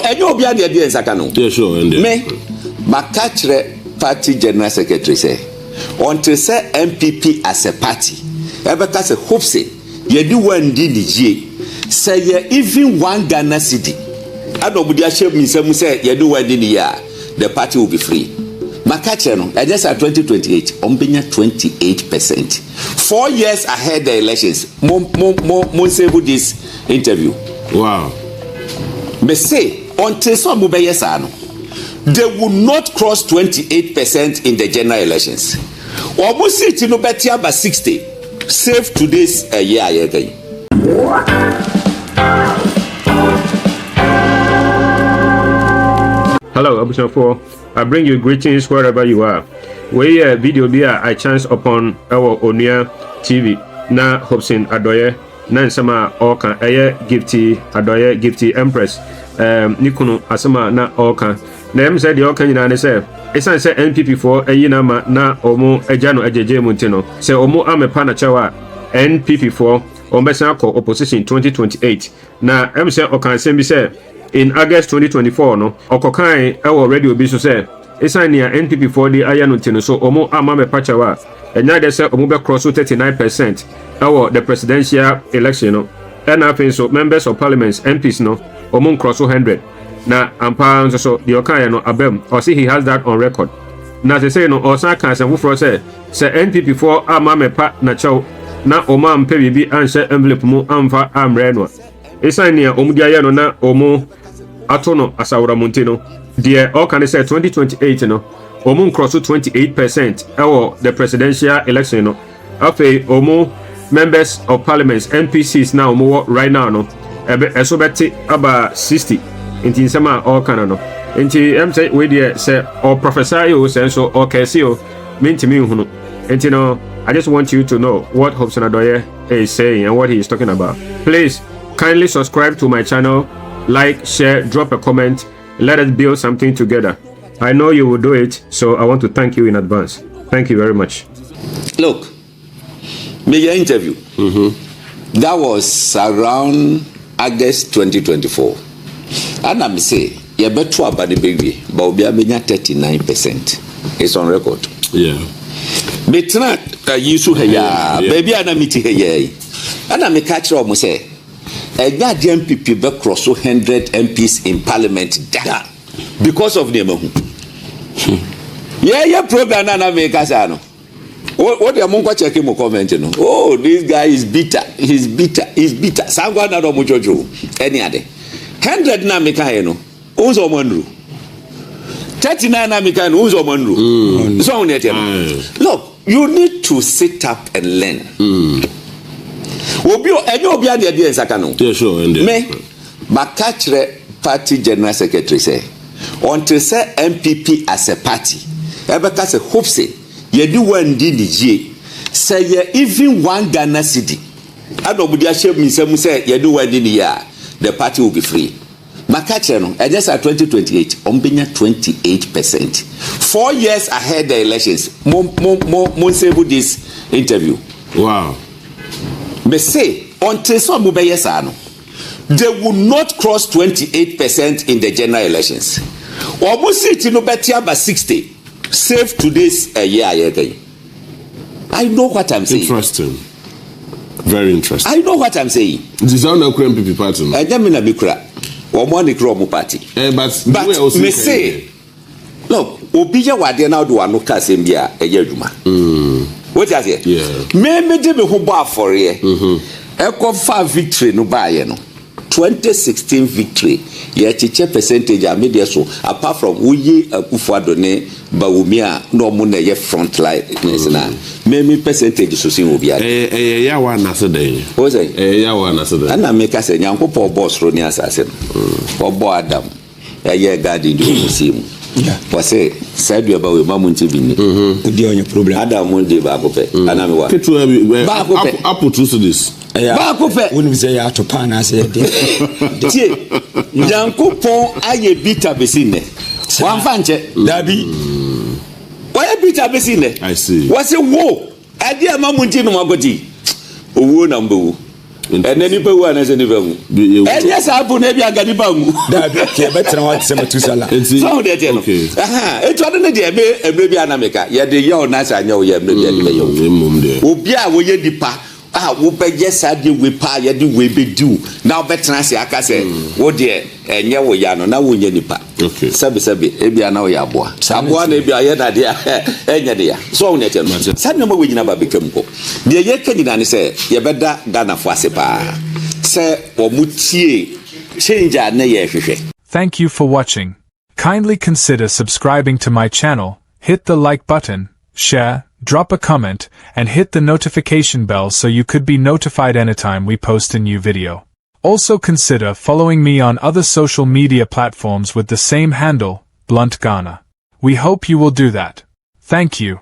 enyo obi ade de nsaka no. Yeah, sure. Me makachre party general secretary say until say NPP as a party ebeka say Hopeson ye di one di die say ye even one Ghana cedi adobudi ahye minsam say ye di one di ya the party will be free. Makachre no I just at 2028 ombenya 28%. 4 years ahead the elections. Mo save this interview. Wow. Me say until some ubeyesa no they will not cross 28% in the general elections. Almost see no better by 60. Save today's year again. Hello, Opambour 4. I bring you greetings wherever you are. We video be I chance upon our Onia TV. Na Hopeson Adorye. Na nsama oka gifty Adorye gifty Empress. Nikuno asama na oka. Na em said the oka nyina ne say esan say NPP for ayina ma na omo ejano ejeje muntino. Say omo amepa na chawa NPP for ombesa ko opposition 2028. Na em say oka nsem bi say in August 2024 no okokan already obi so say esan nia NPP for the ayano ntino so omo ama mepa chawa enya de say omo be cross 39% the presidential election no. And happen so members of parliaments MPs no omo cross 100. Na ampa so the okan no abem or see he has that on record. Na say no osan kan say wofro say NPP for ama mepa na chaw na oma ampe bibi anse envelope mu amfa amre no. Esan nia omu dia ye no na omu atono asawra montino. The okan say 2028 no omu cross 28% the presidential election no. Afi omu members of parliaments MPCs now omu right now no eso beti aba 60 inti nsema all kana no inti em say we dey say or professor you say so or kesi o mentimi hunu inti no I just want you to know what Hopeson Adorye is saying and what he is talking about. Please kindly subscribe to my channel, like, share, drop a comment, let us build something together. I know you will do it, so I want to thank you in advance. Thank you very much. Look, media interview. That was around August 2024. And I'm say, you better about the baby, but we are 39%. It's on record. Yeah. But not you baby, and I'm meeting here. And I'm a catcher almost say, a guardian NPP be cross 100 MPs in parliament because of them. Yeah, program and I make us ano. What the monk checking mo comment no. Oh, this guy is bitter. He's bitter. Sangwa na do mo jojo. Any other 100 na make ka no. Unzo monru. 39 na make ka no unzo monru. So on it. Look, you need to sit up and learn. Obi and the nsaka no. Yeah, sure. Me Patriotic Party general secretary say until say NPP as a party ebeka say Hopeson ye di one di die say ye even one Ghana cedi adobudi ahye minsam say ye di one di ya the party will be free. Makachre no I just at 2028 ombenya 28%. 4 years ahead the elections. Mo save this interview. Wow. Me say until some ubeyesa no they will not cross 28% in the general elections. Almost see no better by 60. Save today's year again. I know what I'm saying. Interesting. Very interesting. I know what I'm saying. This is not a NPP party. I don't mean a bikra. Or money crow party. But me say, look, Obija wade now do anoka sembia a yejuma. What is it? Yeah. Me de me ho ba for ye. Eko fa victory no ba ye no. 2016 victory ye chiche percentage a media so apart from Uyi Afrifa-Mensah Bawumia no mo na ye front line na me percentage so sin obi ade ya wa na se den o say ya wa na se den ana me ka se nyankopɔ boss ro ni asase no obo Adam ye garden di musim for say said you about we mamu ntibi ni odi onye problem Adam mo dey ba ko pe ana me wa ketu up to this ba ko pe woni say ya to pan na say dey tie nyankopɔ aye bita besine wan fanche dabi why bita besine I see what say wo ade amamu nti no magoti owo na mbawo And then you pay one as any value. And yes, I put maybe I got the bang. That better what some to sell. So that okay. It's one of the day, and maybe Anamica. Yet the young Nasa, I know you have maybe Ubia, will you depart? Wo be yes I do we pa ye do we be do now better say aka say wo de enye wo ya no na wo nya nipa okay sabi e bia na wo ya aboa na bia ye na de enye de ya so wo ne te no sa no ma wo nyina ba betwam ko de ye ka nyina ne say ye beda Ghana fo ase pa say wo mutie change na ye hwehwe. Thank you for watching. Kindly consider subscribing to my channel, hit the like button, share, drop a comment, and hit the notification bell so you could be notified anytime we post a new video. Also consider following me on other social media platforms with the same handle, BluntGhana. We hope you will do that. Thank you.